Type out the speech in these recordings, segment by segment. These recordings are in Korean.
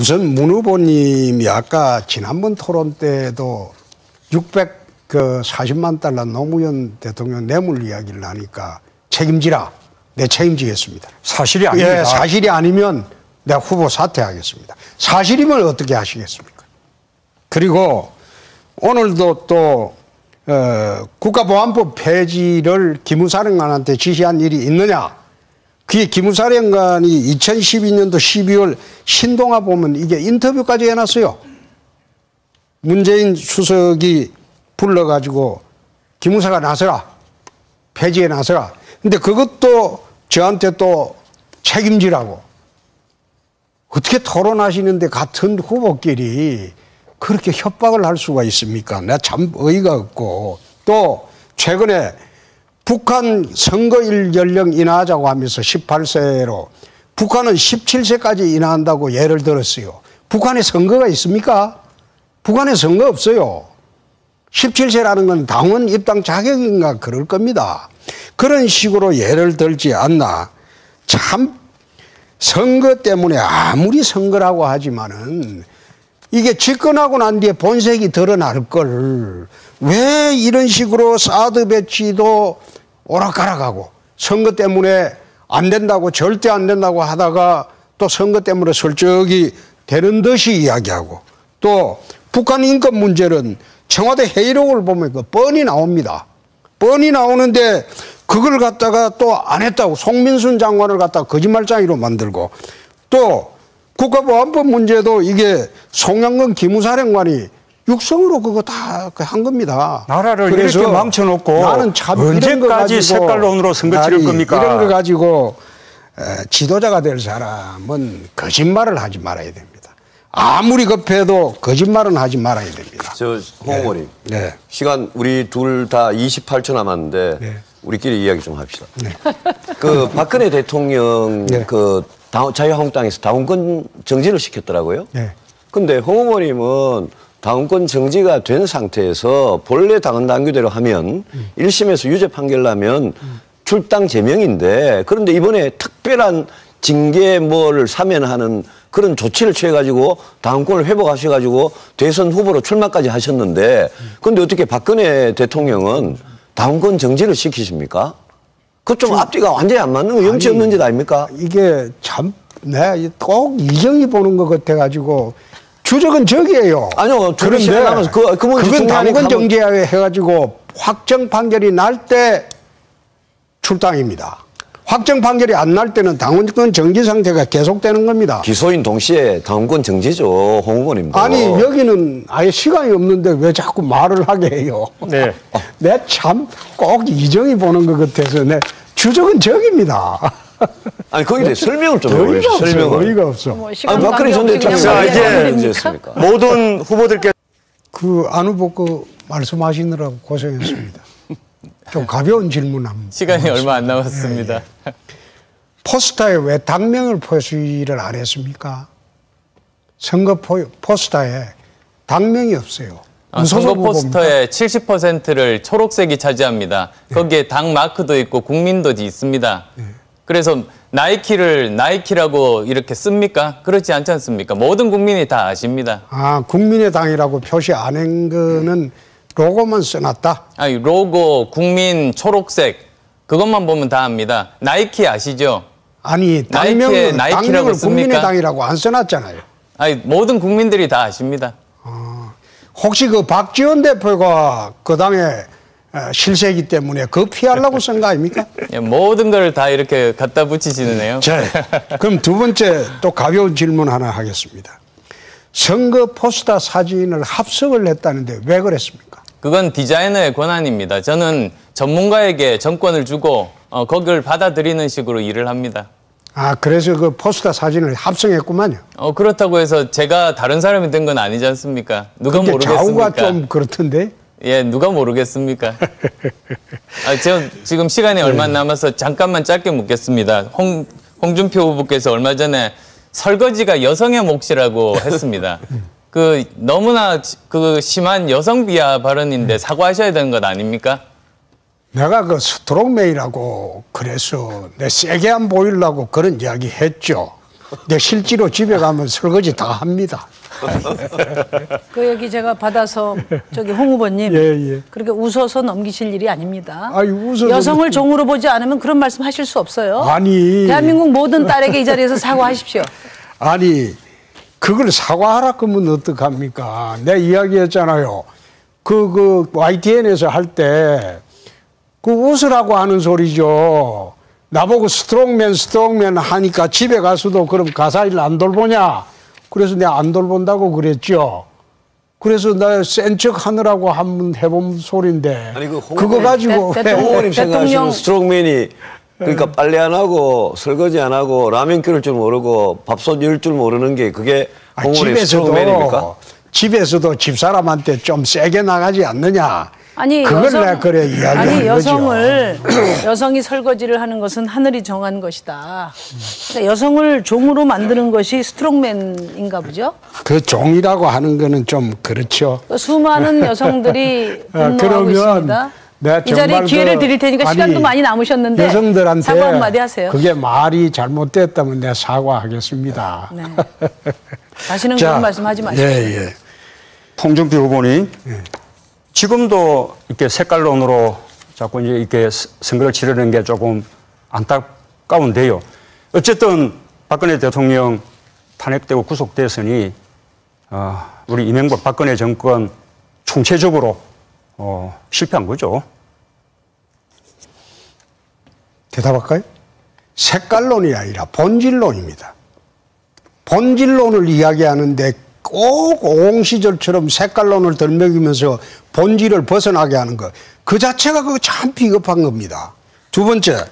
우선 문 후보님이 아까 지난번 토론 때도 640만 달러 노무현 대통령 뇌물 이야기를 하니까 책임지라. 내 책임지겠습니다. 사실이 아닙니다. 예, 사실이 아니면 내가 후보 사퇴하겠습니다. 사실이면 어떻게 하시겠습니까? 그리고 오늘도 또 국가보안법 폐지를 기무사령관한테 지시한 일이 있느냐? 그게 기무사령관이 2012년도 12월 신동아 보면 이게 인터뷰까지 해놨어요. 문재인 수석이 불러가지고 기무사가 나서라. 폐지에 나서라. 근데 그것도 저한테 또 책임지라고. 어떻게 토론하시는데 같은 후보끼리 그렇게 협박을 할 수가 있습니까? 내가 참 어이가 없고. 또 최근에 북한 선거일 연령 인하하자고 하면서 18세로 북한은 17세까지 인하한다고 예를 들었어요. 북한에 선거가 있습니까? 북한에 선거 없어요. 17세라는 건 당원 입당 자격인가 그럴 겁니다. 그런 식으로 예를 들지 않나. 참 선거 때문에 아무리 선거라고 하지만은 이게 집권하고 난 뒤에 본색이 드러날 걸 왜 이런 식으로 사드 배치도 오락가락하고 선거 때문에 안 된다고 절대 안 된다고 하다가 또 선거 때문에 설적이 되는 듯이 이야기하고 또 북한 인권 문제는 청와대 회의록을 보면 그 뻔히 나옵니다. 뻔히 나오는데 그걸 갖다가 또 안 했다고 송민순 장관을 갖다가 거짓말장이로 만들고 또 국가보안법 문제도 이게 송영건 기무사령관이 육성으로 그거 다 한 겁니다. 나라를 이렇게 망쳐놓고 나는 참 언제까지 색깔론으로 선거 치를 겁니까? 이런 거 가지고 지도자가 될 사람은 거짓말을 하지 말아야 됩니다. 아무리 급해도 거짓말은 하지 말아야 됩니다. 저 홍 의원님, 네. 시간 우리 둘 다 28초 남았는데 네. 우리끼리 이야기 좀 합시다. 네. 그 박근혜 대통령 네. 그 자유한국당에서 당원권 정지를 시켰더라고요. 네. 근데 홍 의원님은 당원권 정지가 된 상태에서 본래 당원 당규대로 하면 1심에서 유죄 판결 나면 출당 제명인데 그런데 이번에 특별한 징계를 사면하는 그런 조치를 취해가지고 당원권을 회복하셔가지고 대선 후보로 출마까지 하셨는데 그런데 어떻게 박근혜 대통령은 당원권 정지를 시키십니까? 그 좀 앞뒤가 완전히 안 맞는 거 염치 없는 짓 아닙니까? 이게 참, 네, 꼭 이정이 보는 것 같아가지고 주적은 적이에요. 아니요. 그런데 그건 당원 정지해가지고 확정 판결이 날 때 출당입니다. 확정 판결이 안 날 때는 당원권 정지 상태가 계속되는 겁니다. 기소인 동시에 당원권 정지죠. 홍 의원님도. 아니 여기는 아예 시간이 없는데 왜 자꾸 말을 하게 해요. 네. 내 참 꼭 이정이 보는 것 같아서 내 주적은 적입니다. 아니 거기에 대해 설명을 좀 해보십시오. 설명을. 어이가 없어. 아니 박근혜 전 대통령 자 이제 모든 후보들께 그 안 후보 그 말씀하시느라고 고생했습니다. 좀 가벼운 질문 한번. 시간이 얼마 안 남았습니다. 예. 포스터에 왜 당명을 표시를 안 했습니까? 선거 포스터에 당명이 없어요. 선거 포스터의 70%를 초록색이 차지합니다. 네. 거기에 당 마크도 있고 국민도 있습니다. 네. 그래서 나이키라고 이렇게 씁니까? 그렇지 않지 않습니까? 모든 국민이 다 아십니다. 아, 국민의당이라고 표시 안 한 거는 로고만 써놨다? 아니, 로고, 국민, 초록색 그것만 보면 다 압니다. 나이키 아시죠? 아니, 당명을 국민의당이라고 안 써놨잖아요. 아니, 모든 국민들이 다 아십니다. 혹시 그 박지원 대표가 그 당에 실세이기 때문에 그거 피하려고 쓴 거 아닙니까? 예, 모든 걸 다 이렇게 갖다 붙이시네요. 자, 그럼 두 번째 또 가벼운 질문 하나 하겠습니다. 선거 포스터 사진을 합성을 했다는데 왜 그랬습니까? 그건 디자이너의 권한입니다. 저는 전문가에게 정권을 주고 거기를 받아들이는 식으로 일을 합니다. 아, 그래서 그 포스터 사진을 합성했구만요. 그렇다고 해서 제가 다른 사람이 된 건 아니지 않습니까? 누가 모르겠습니까? 좌우가 좀 그렇던데? 예, 누가 모르겠습니까? 지금 시간이 얼마 안 남아서 잠깐만 짧게 묻겠습니다. 홍준표 후보께서 얼마 전에 설거지가 여성의 몫이라고 했습니다. 너무나 심한 여성 비하 발언인데 사과하셔야 되는 것 아닙니까? 내가 그 스트롱메이라고 그래서 내 세게 안 보이려고 그런 이야기 했죠. 근데 실제로 집에 가면 설거지 다 합니다. 그 여기 제가 받아서 저기 홍 후보님 예. 그렇게 웃어서 넘기실 일이 아닙니다. 아니, 웃어서 여성을 종으로 보지 않으면 그런 말씀 하실 수 없어요. 아니. 대한민국 모든 딸에게 이 자리에서 사과하십시오. 아니 그걸 사과하라 그러면 어떡합니까? 내가 이야기했잖아요. 그 YTN에서 할 때 그 웃으라고 하는 소리죠. 나보고 스트롱맨 하니까 집에 가서도 그럼 가사 일 안 돌보냐? 그래서 내가 안 돌본다고 그랬죠. 그래서 나 센 척 하느라고 한번 해본 소리인데. 아니 그거 가지고 홍 생각하시는 스트롱맨이 그러니까 빨래 안 하고 설거지 안 하고 라면 끓일 줄 모르고 밥솥 열 줄 모르는 게 그게 홍 의원의 스트롱맨입니까? 집에서도 집사람한테 좀 세게 나가지 않느냐. 아니 그걸 내가 그래 이야기하는 거죠. 여성이 설거지를 하는 것은 하늘이 정한 것이다. 그러니까 여성을 종으로 만드는 것이 스트롱맨인가 보죠? 그 종이라고 하는 거는 좀 그렇죠. 수많은 여성들이 분노하고 있습니다. 내가 이 자리에 기회를 드릴 테니까 시간도 많이 남으셨는데 여성들한테 사과 한마디 하세요. 그게 말이 잘못됐다면 내가 사과하겠습니다. 네. 다시는 그런 말씀하지 마시고. 예. 홍준표 후보님 지금도 이렇게 색깔론으로 자꾸 이제 이렇게 선거를 치르는 게 조금 안타까운데요. 어쨌든 박근혜 대통령 탄핵되고 구속됐으니 우리 이명박 박근혜 정권 총체적으로 실패한 거죠. 대답할까요? 색깔론이 아니라 본질론입니다. 본질론을 이야기하는데 꼭 오공시절처럼 색깔론을 덜먹이면서 본질을 벗어나게 하는 것. 그 자체가 그거 참 비겁한 겁니다. 두 번째,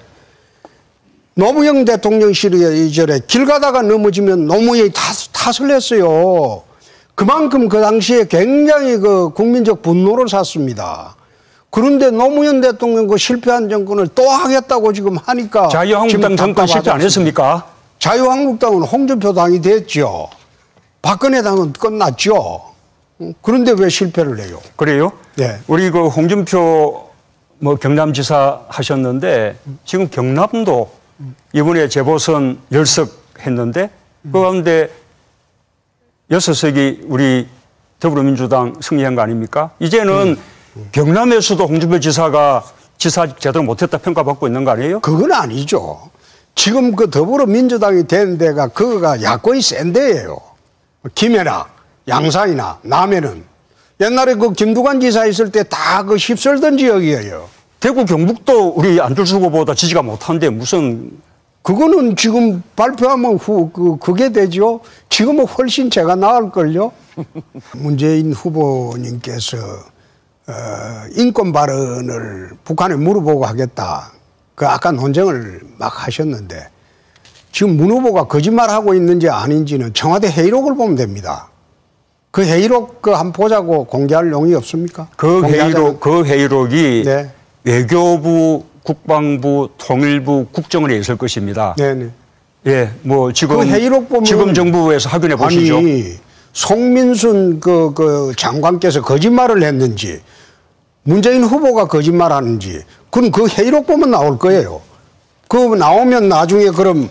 노무현 대통령 시절에 길 가다가 넘어지면 노무현이 탓을 했어요. 그만큼 그 당시에 굉장히 그 국민적 분노를 샀습니다. 그런데 노무현 대통령 그 실패한 정권을 또 하겠다고 지금 하니까. 자유한국당 정권 실패 안 했습니까? 자유한국당은 홍준표 당이 됐죠. 박근혜 당은 끝났죠. 그런데 왜 실패를 해요? 그래요? 네. 우리 그 홍준표 경남지사 하셨는데 지금 경남도 이번에 재보선 10석 했는데 그 가운데 6석이 우리 더불어민주당 승리한 거 아닙니까? 이제는 경남에서도 홍준표 지사가 지사 제대로 못했다 평가받고 있는 거 아니에요? 그건 아니죠. 지금 그 더불어민주당이 된 데가 그거가 야권이 센 데예요. 김해나 양산이나 남해는 옛날에 그 김두관 지사 있을 때 다 그 휩쓸던 지역이에요. 대구 경북도 우리 안철수 후보보다 지지가 못한데 무슨 그거는 지금 발표하면 그게 되죠. 지금은 훨씬 제가 나을걸요. 문재인 후보님께서 인권 발언을 북한에 물어보고 하겠다. 그 아까 논쟁을 막 하셨는데 지금 문 후보가 거짓말하고 있는지 아닌지는 청와대 회의록을 보면 됩니다. 그 회의록 그 한번 보자고 공개할 용이 없습니까? 그 회의록이 네. 외교부, 국방부, 통일부, 국정원에 있을 것입니다. 네네. 예, 뭐 지금 그 회의록 보면 지금 정부에서 확인해 보시죠. 아니 송민순 그 장관께서 거짓말을 했는지 문재인 후보가 거짓말하는지 그럼 그 회의록 보면 나올 거예요. 그 나오면 나중에 그럼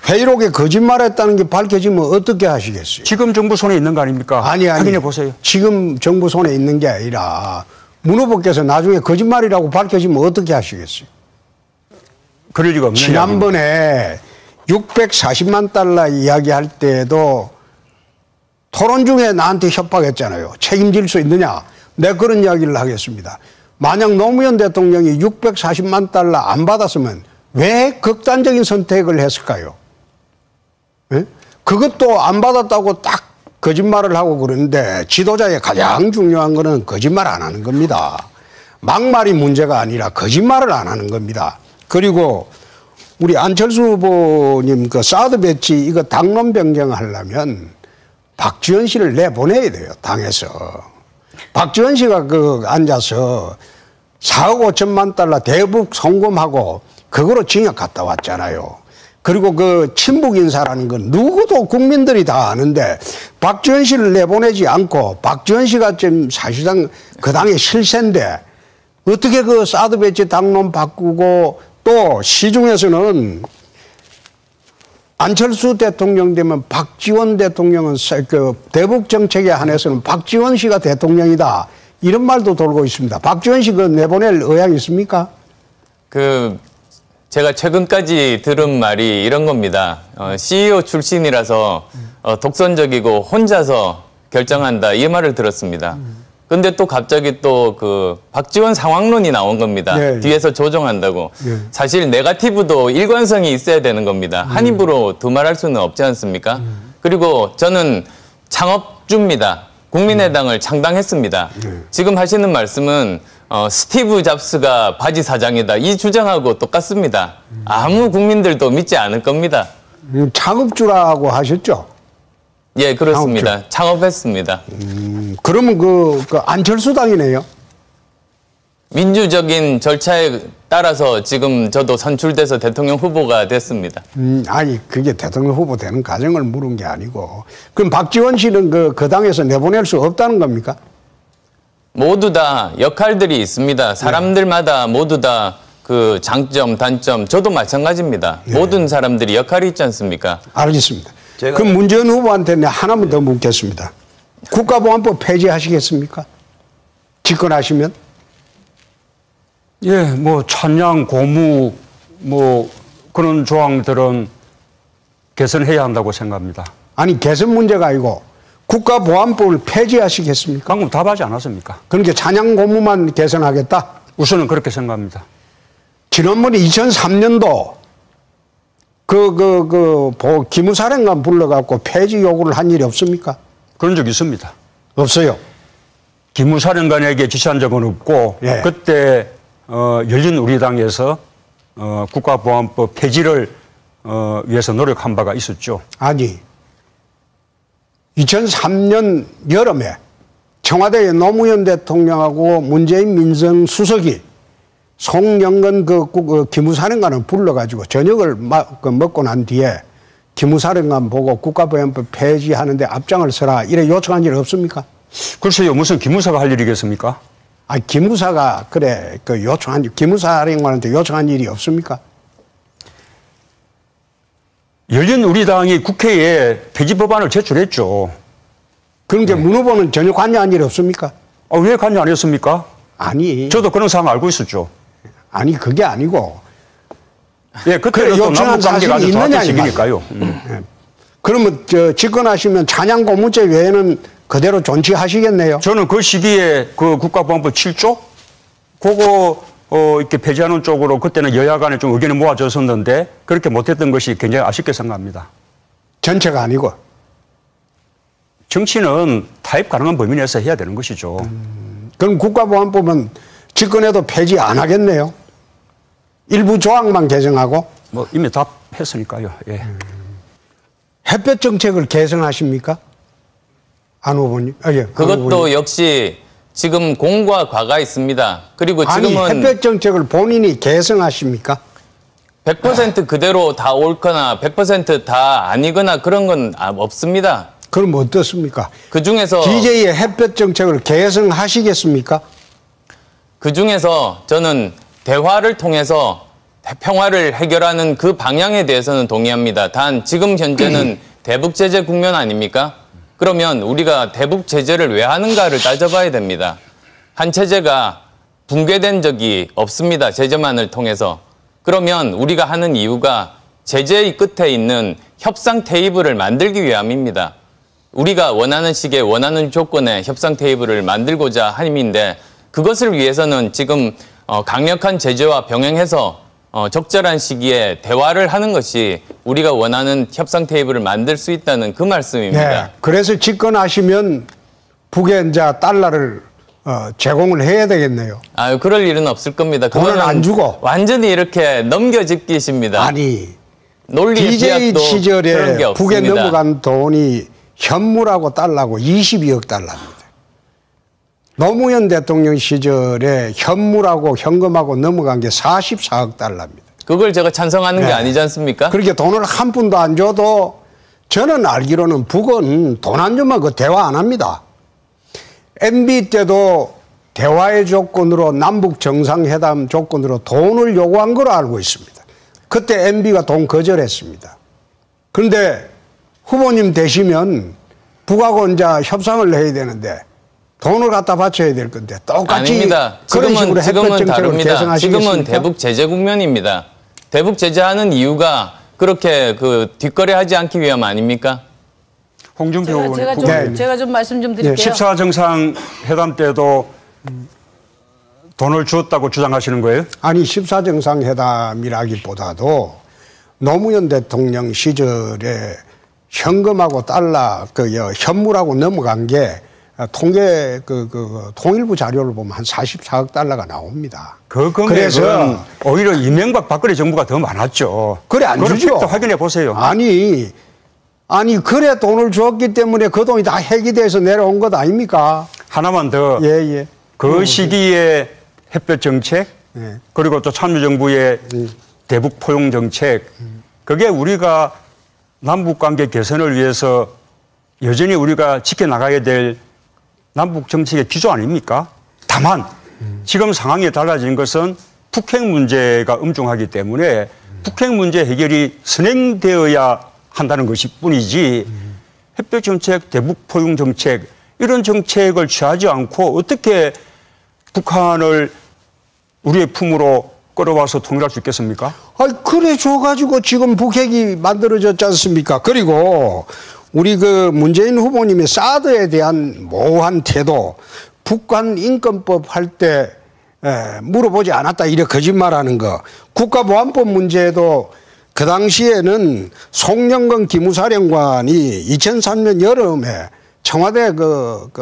회의록에 거짓말했다는 게 밝혀지면 어떻게 하시겠어요? 지금 정부 손에 있는 거 아닙니까? 아니 확인해 보세요. 지금 정부 손에 있는 게 아니라 문 후보께서 나중에 거짓말이라고 밝혀지면 어떻게 하시겠어요? 그럴 리가 없는 지난번에 640만 달러 이야기할 때도 토론 중에 나한테 협박했잖아요. 책임질 수 있느냐? 내가 그런 이야기를 하겠습니다. 만약 노무현 대통령이 640만 달러 안 받았으면 왜 극단적인 선택을 했을까요? 네? 그것도 안 받았다고 딱 거짓말을 하고 그러는데 지도자의 가장 중요한 거는 거짓말 안 하는 겁니다. 막말이 문제가 아니라 거짓말을 안 하는 겁니다. 그리고 우리 안철수 후보님 그 사드 배치 이거 당론 변경하려면 박지원 씨를 내보내야 돼요. 당에서. 박지원 씨가 그 앉아서 4억 5천만 달러 대북 송금하고 그거로 징역 갔다 왔잖아요. 그리고 그 친북 인사라는 건 누구도 국민들이 다 아는데 박지원 씨를 내보내지 않고 박지원 씨가 지금 사실상 그 당의 실세인데 어떻게 그 사드 배치 당론 바꾸고 또 시중에서는 안철수 대통령 되면 박지원 대통령은 그 대북 정책에 한해서는 박지원 씨가 대통령이다. 이런 말도 돌고 있습니다. 박지원 씨 그 내보낼 의향이 있습니까? 제가 최근까지 들은 말이 이런 겁니다. CEO 출신이라서 독선적이고 혼자서 결정한다. 이 말을 들었습니다. 근데 또 갑자기 또 박지원 상황론이 나온 겁니다. 네, 뒤에서 조정한다고. 네. 사실 네거티브도 일관성이 있어야 되는 겁니다. 한 입으로 두말할 수는 없지 않습니까? 그리고 저는 창업주입니다. 국민의당을 창당했습니다. 지금 하시는 말씀은 스티브 잡스가 바지 사장이다. 이 주장하고 똑같습니다. 아무 국민들도 믿지 않을 겁니다. 창업주라고 하셨죠? 예, 그렇습니다. 창업했습니다. 그러면 그 안철수당이네요. 민주적인 절차에 따라서 지금 저도 선출돼서 대통령 후보가 됐습니다. 아니 그게 대통령 후보 되는 과정을 물은 게 아니고 그럼 박지원 씨는 그 당에서 내보낼 수 없다는 겁니까? 모두 다 역할들이 있습니다. 사람들마다 모두 다 그 장점, 단점, 저도 마찬가지입니다. 네. 모든 사람들이 역할이 있지 않습니까? 알겠습니다. 그럼 문재인 후보한테 하나만 더 묻겠습니다. 국가보안법 폐지하시겠습니까? 집권하시면? 예, 뭐 찬양, 고무, 뭐 그런 조항들은 개선해야 한다고 생각합니다. 아니 개선 문제가 아니고 국가보안법을 폐지하시겠습니까? 방금 답하지 않았습니까? 그러니까 찬양 고무만 개선하겠다? 우선은 그렇게 생각합니다. 지난번에 2003년도 기무사령관 불러갖고 폐지 요구를 한 일이 없습니까? 그런 적 있습니다. 없어요. 기무사령관에게 지시한 적은 없고 예. 그때 열린우리당에서 국가보안법 폐지를 위해서 노력한 바가 있었죠. 아니 2003년 여름에 청와대의 노무현 대통령하고 문재인 민정수석이 송영건 기무사령관을 불러가지고 저녁을 먹고 난 뒤에 기무사령관 보고 국가보안법 폐지하는데 앞장을 서라 이래 요청한 일 없습니까? 글쎄요, 무슨 기무사가 할 일이겠습니까? 아, 기무사가 기무사령관한테 요청한 일이 없습니까? 열린우리당이 국회에 폐지 법안을 제출했죠. 그런데 문 후보는 전혀 관여한 일 없습니까? 왜 관여 안 했습니까? 아니. 저도 그런 상황 알고 있었죠. 아니 그게 아니고. 예, 그때는 또 남북 관계가 아주 정확한 시기니까요. 그러면 집권하시면 찬양 고무죄 외에는 그대로 존치하시겠네요. 저는 그 시기에 그 국가보안법 7조 그거 이렇게 폐지하는 쪽으로 그때는 여야 간에 좀 의견이 모아졌었는데 그렇게 못했던 것이 굉장히 아쉽게 생각합니다. 전체가 아니고. 정치는 타협 가능한 범위 내에서 해야 되는 것이죠. 그럼 국가보안법은 집권해도 폐지 안 하겠네요. 일부 조항만 개정하고. 뭐 이미 답했으니까요. 예. 햇볕 정책을 개선하십니까? 안 후보님. 예. 그것도 역시 지금 공과 과가 있습니다. 그리고 지금은 아니 햇볕 정책을 본인이 개선하십니까? 100% 그대로 다 옳거나 100% 다 아니거나 그런 건 없습니다. 그럼 어떻습니까? 그중에서 DJ의 햇볕 정책을 개선하시겠습니까? 그중에서 저는 대화를 통해서 평화를 해결하는 그 방향에 대해서는 동의합니다. 단 지금 현재는 대북 제재 국면 아닙니까? 그러면 우리가 대북 제재를 왜 하는가를 따져봐야 됩니다. 한 체제가 붕괴된 적이 없습니다. 제재만을 통해서. 그러면 우리가 하는 이유가 제재의 끝에 있는 협상 테이블을 만들기 위함입니다. 우리가 원하는 시기에 원하는 조건의 협상 테이블을 만들고자 함인데 그것을 위해서는 지금 강력한 제재와 병행해서 적절한 시기에 대화를 하는 것이 우리가 원하는 협상 테이블을 만들 수 있다는 그 말씀입니다. 네, 그래서 집권하시면 북에 이제 달러를 제공을 해야 되겠네요. 그럴 일은 없을 겁니다. 돈은 안 주고. 완전히 이렇게 넘겨짓기십니다. 아니, 논리 DJ 비약도 시절에 그런 게 북에 없습니다. 넘어간 돈이 현물하고 달러고 22억 달러입니다. 노무현 대통령 시절에 현물하고 현금하고 넘어간 게 44억 달러입니다. 그걸 제가 찬성하는 게 아니지 않습니까? 그렇게 돈을 한 푼도 안 줘도 저는 알기로는 북은 돈 안 주면 그 대화 안 합니다. MB 때도 대화의 조건으로 남북 정상회담 조건으로 돈을 요구한 걸로 알고 있습니다. 그때 MB가 돈 거절했습니다. 그런데 후보님 되시면 북하고 이제 협상을 해야 되는데 돈을 갖다 바쳐야 될 건데 똑같이 아닙니다. 그런 식으로 지금은 다릅니다. 지금은 개성하시겠습니까? 대북 제재 국면입니다. 대북 제재하는 이유가 그렇게 그 뒷거래하지 않기 위함 아닙니까? 홍준표 제가 좀 말씀 좀 드릴게요. 14 정상회담 때도 돈을 주었다고 주장하시는 거예요? 아니 14 정상회담이라기보다도 노무현 대통령 시절에 현금하고 달러 현물하고 넘어간 게 통계 통일부 자료를 보면 한 44억 달러가 나옵니다. 그 금액은 그래서 오히려 이명박 박근혜 정부가 더 많았죠. 그래 안 주죠. 확인해 보세요. 아니 그래 돈을 주었기 때문에 그 돈이 다 해기돼서 내려온 것 아닙니까? 하나만 더. 예. 그 시기에 햇볕 정책 그리고 또 참여정부의 대북 포용 정책 그게 우리가 남북관계 개선을 위해서 여전히 우리가 지켜나가야 될 남북 정책의 기조 아닙니까? 다만 지금 상황이 달라진 것은 북핵 문제가 엄중하기 때문에 북핵 문제 해결이 선행되어야 한다는 것일 뿐이지 햇볕 정책, 대북 포용 정책 이런 정책을 취하지 않고 어떻게 북한을 우리의 품으로 끌어와서 통일할 수 있겠습니까? 그래 줘가지고 지금 북핵이 만들어졌지 않습니까? 그리고 우리 문재인 후보님의 사드에 대한 모호한 태도, 북한 인권법 할 때 물어보지 않았다 이래 거짓말하는 거, 국가보안법 문제도 그 당시에는 송영건 기무사령관이 2003년 여름에 청와대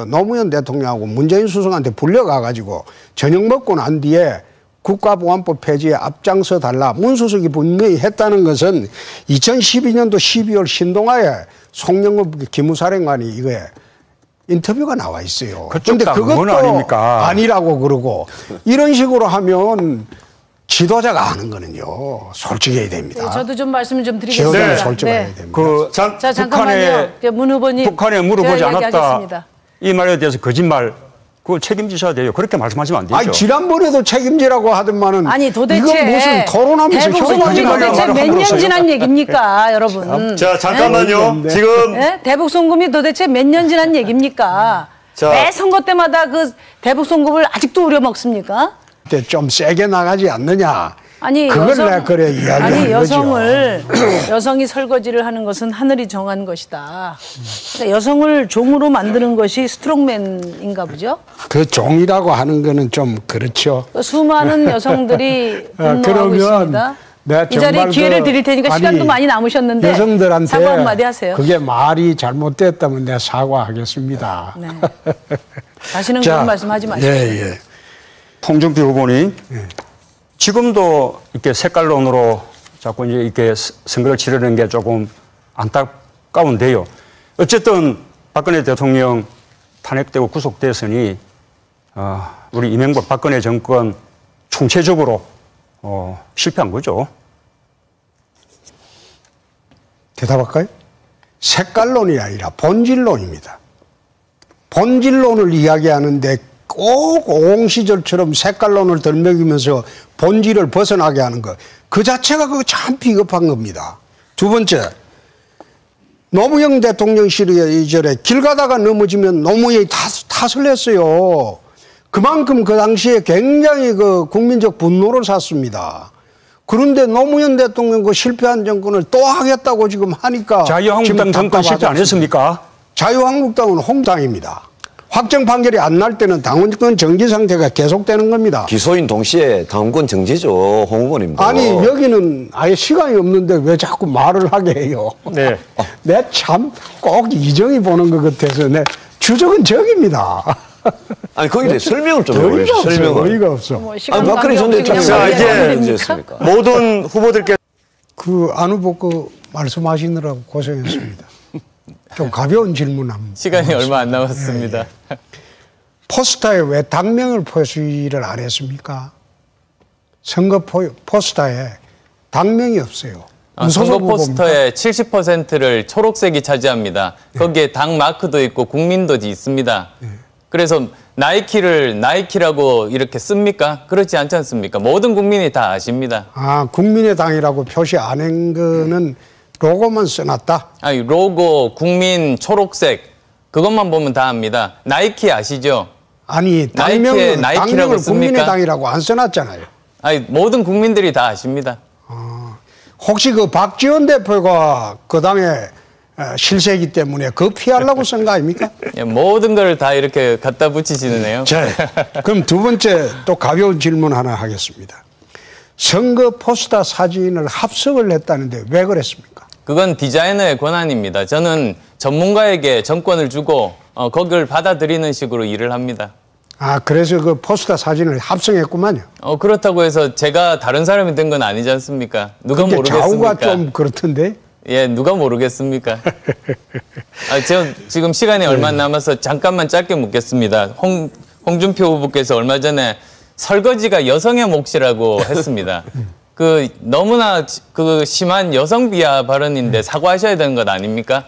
노무현 대통령하고 문재인 수석한테 불려가가지고 저녁 먹고 난 뒤에 국가보안법 폐지에 앞장서 달라 문수석이 분명히 했다는 것은 2012년도 12월 신동아에 송영건 기무사령관이 이거에 인터뷰가 나와 있어요. 그런데 그것도 아닙니까? 아니라고 그러고 이런 식으로 하면 지도자가 하는 거는요 솔직해야 됩니다. 네, 저도 좀 말씀 좀 드리겠습니다. 지도자가 솔직해야 됩니다. 자 잠깐만요. 문 후보님. 북한에 물어보지 않았다. 이 말에 대해서 거짓말. 그거 책임지셔야 돼요. 그렇게 말씀하시면 안 되죠. 아니 지난번에도 책임지라고 하더만은 아니 도대체 이건 무슨 토론하면서 대북송금이 도대체 몇 년 지난 얘기입니까, 여러분? 자 잠깐만요. 네? 지금 대북송금이 도대체 몇 년 지난 얘기입니까? 매 선거 때마다 그 대북송금을 아직도 우려먹습니까? 좀 세게 나가지 않느냐. 아니 그걸 내가 그래 이야기하는 여성이 설거지를 하는 것은 하늘이 정한 것이다. 그러니까 여성을 종으로 만드는 것이 스트롱맨인가 보죠? 그 종이라고 하는 거는 좀 그렇죠. 수많은 여성들이 분노하고 있습니다. 이 자리에 기회를 드릴 테니까 시간도 많이 남으셨는데 여성들한테 사과 한마디 하세요. 그게 말이 잘못됐다면 내가 사과하겠습니다. 네. 다시는 그런 말씀하지 마시고. 예. 홍준표 후보님 지금도 이렇게 색깔론으로 자꾸 이제 이렇게 선거를 치르는 게 조금 안타까운데요. 어쨌든 박근혜 대통령 탄핵되고 구속됐으니 우리 이명박 박근혜 정권 총체적으로 실패한 거죠. 대답할까요? 색깔론이 아니라 본질론입니다. 본질론을 이야기하는데 꼭 오공시절처럼 색깔론을 덜먹이면서 본질을 벗어나게 하는 것. 그 자체가 그거 참 비겁한 겁니다. 두 번째, 노무현 대통령 시절에 길 가다가 넘어지면 노무현이 탓을 했어요. 그만큼 그 당시에 굉장히 국민적 분노를 샀습니다. 그런데 노무현 대통령 그 실패한 정권을 또 하겠다고 지금 하니까 자유한국당 정권 실패 안 했습니까? 자유한국당은 홍당입니다. 확정 판결이 안 날 때는 당원권 정지 상태가 계속되는 겁니다. 기소인 동시에 당원권 정지죠, 홍 후보님도. 아니 여기는 아예 시간이 없는데 왜 자꾸 말을 하게 해요. 네. 내 참 꼭 이정희 보는 것 같아서 내 주적은 적입니다. 아니 거기에 대해 설명을 좀 해보세요. 설명을. 어이가 없어. 박근혜 전 대통령 자, 이제 모든 후보들께 안 후보 말씀하시느라고 고생했습니다. 좀 가벼운 질문 한번. 시간이 얼마 안 남았습니다. 포스터에 왜 당명을 표시를 안 했습니까? 선거 포스터에 당명이 없어요. 선거 포스터의 70%를 초록색이 차지합니다. 거기에 당 마크도 있고 국민도 있습니다. 그래서 나이키라고 이렇게 씁니까? 그렇지 않지 않습니까? 모든 국민이 다 아십니다. 국민의당이라고 표시 안 한 거는 로고만 써놨다. 아니, 로고, 국민, 초록색 그것만 보면 다 압니다. 나이키 아시죠? 아니 나이키의 나이키라고 씁니까? 국민의당이라고 안 써놨잖아요. 아니, 모든 국민들이 다 아십니다. 혹시 그 박지원 대표가 그 당에 실세이기 때문에 그 피하려고 쓴 거 아닙니까? 예, 모든 걸 다 이렇게 갖다 붙이시네요. 자, 그럼 두 번째 또 가벼운 질문 하나 하겠습니다. 선거 포스터 사진을 합성을 했다는데 왜 그랬습니까? 그건 디자이너의 권한입니다. 저는 전문가에게 정권을 주고 거기를 받아들이는 식으로 일을 합니다. 아, 그래서 그 포스터 사진을 합성했구만요. 그렇다고 해서 제가 다른 사람이 된 건 아니지 않습니까? 누가 모르겠습니까? 좌우가 좀 그렇던데. 예, 누가 모르겠습니까? 저 지금 시간이 얼마 남아서 잠깐만 짧게 묻겠습니다. 홍준표 후보께서 얼마 전에 설거지가 여성의 몫이라고 했습니다. 그 너무나 그 심한 여성 비하 발언인데 사과하셔야 되는 것 아닙니까?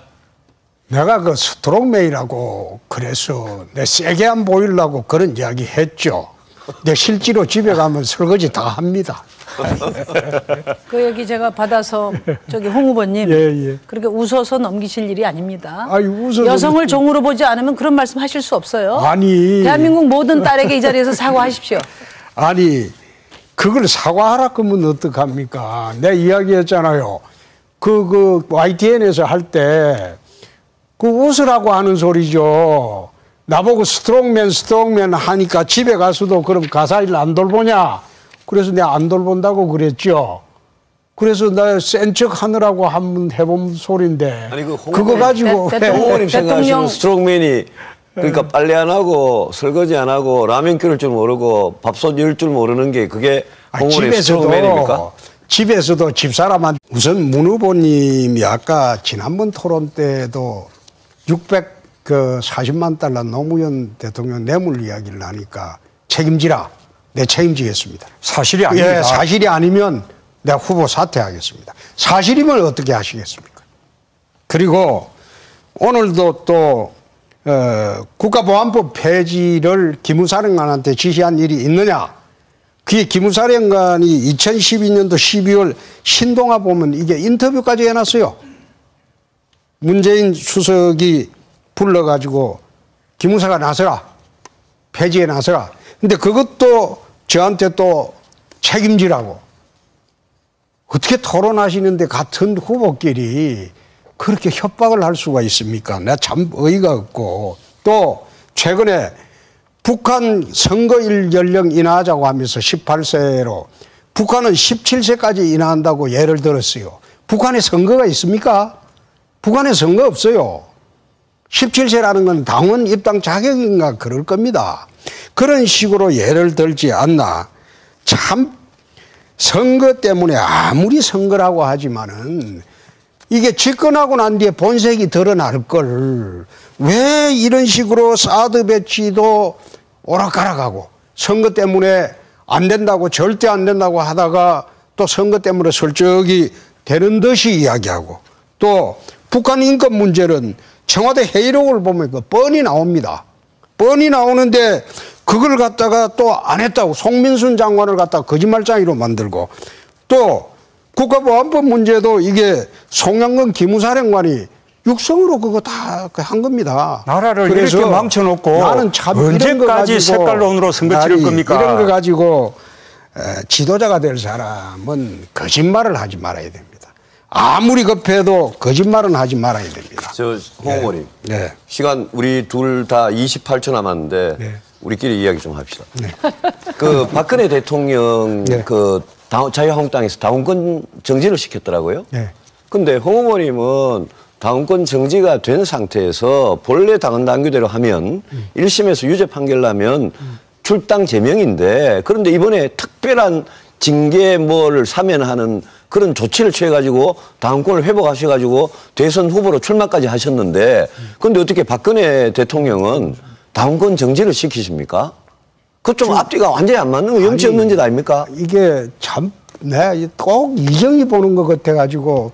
내가 그 스트롱맨이라고 그래서 내 세게 안 보이려고 그런 이야기 했죠. 근데 실제로 집에 가면 설거지 다 합니다. 그 얘기 제가 받아서 저기 홍 후보님 예. 그렇게 웃어서 넘기실 일이 아닙니다. 아니, 웃어서 여성을 종으로 보지 않으면 그런 말씀 하실 수 없어요. 아니. 대한민국 모든 딸에게 이 자리에서 사과하십시오. 아니, 그걸 사과하라 그러면 어떡합니까? 내가 이야기했잖아요. 그 YTN에서 할 때 그 웃으라고 하는 소리죠. 나보고 스트롱맨 하니까 집에 가서도 그럼 가사 일 안 돌보냐? 그래서 내가 안 돌본다고 그랬죠. 그래서 나 센 척 하느라고 한번 해본 소리인데. 아니, 그거 가지고. 홍의원님 생각하시는 스트롱맨이 그러니까 빨래 안 하고 설거지 안 하고 라면 끓일 줄 모르고 밥솥 열 줄 모르는 게 그게 홍의원의 스트롱맨입니까? 집에서도 집사람한테 우선 문 후보님이 아까 지난번 토론 때도 640만 달러 노무현 대통령 뇌물 이야기를 하니까 책임지라. 내 책임지겠습니다. 사실이 아닙니다. 예, 사실이 아니면 내가 후보 사퇴하겠습니다. 사실이면 어떻게 하시겠습니까? 그리고 오늘도 또 국가보안법 폐지를 기무사령관한테 지시한 일이 있느냐? 그게 기무사령관이 2012년도 12월 신동아 보면 이게 인터뷰까지 해놨어요. 문재인 수석이 불러가지고 기무사가 나서라. 폐지에 나서라. 근데 그것도 저한테 또 책임지라고. 어떻게 토론하시는데 같은 후보끼리 그렇게 협박을 할 수가 있습니까? 내가 참 어이가 없고. 또 최근에 북한 선거일 연령 인하하자고 하면서 18세로 북한은 17세까지 인하한다고 예를 들었어요. 북한에 선거가 있습니까? 북한에 선거 없어요. 17세라는 건 당원 입당 자격인가 그럴 겁니다. 그런 식으로 예를 들지 않나. 참 선거 때문에 아무리 선거라고 하지만은 이게 집권하고 난 뒤에 본색이 드러날 걸 왜 이런 식으로 사드 배치도 오락가락하고 선거 때문에 안 된다고 절대 안 된다고 하다가 또 선거 때문에 설적이 되는 듯이 이야기하고 또 북한 인권 문제는 청와대 회의록을 보면 그 뻔히 나옵니다. 뻔히 나오는데 그걸 갖다가 또 안 했다고 송민순 장관을 갖다가 거짓말장이로 만들고 또 국가보안법 문제도 이게 송영건 기무사령관이 육성으로 그거 다 한 겁니다. 나라를 이렇게 망쳐놓고 나는 참 언제까지 색깔론으로 선거 치를 겁니까? 이런 거 가지고 지도자가 될 사람은 거짓말을 하지 말아야 됩니다. 아무리 급해도 거짓말은 하지 말아야 됩니다. 홍 의원님. 네. 시간 우리 둘 다 28초 남았는데 네. 우리끼리 이야기 좀 합시다. 네. 그 박근혜 대통령 네. 그 자유한국당에서 당원권 정지를 시켰더라고요. 네. 근데 홍 의원님은 당원권 정지가 된 상태에서 본래 당원 당규대로 하면 1심에서 유죄 판결 나면 출당 제명인데 그런데 이번에 특별한 징계 뭐를 사면하는 그런 조치를 취해가지고 당원권을 회복하셔가지고 대선 후보로 출마까지 하셨는데 그런데 어떻게 박근혜 대통령은 당원권 정지를 시키십니까? 그 좀 앞뒤가 완전히 안 맞는 거 염치 없는 짓 아닙니까? 이게 참 내가 꼭 이정희 보는 것 같아가지고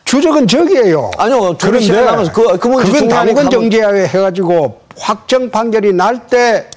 주적은 적이에요. 아니요. 그런데 그건 당원 정지해가지고 확정 판결이 날 때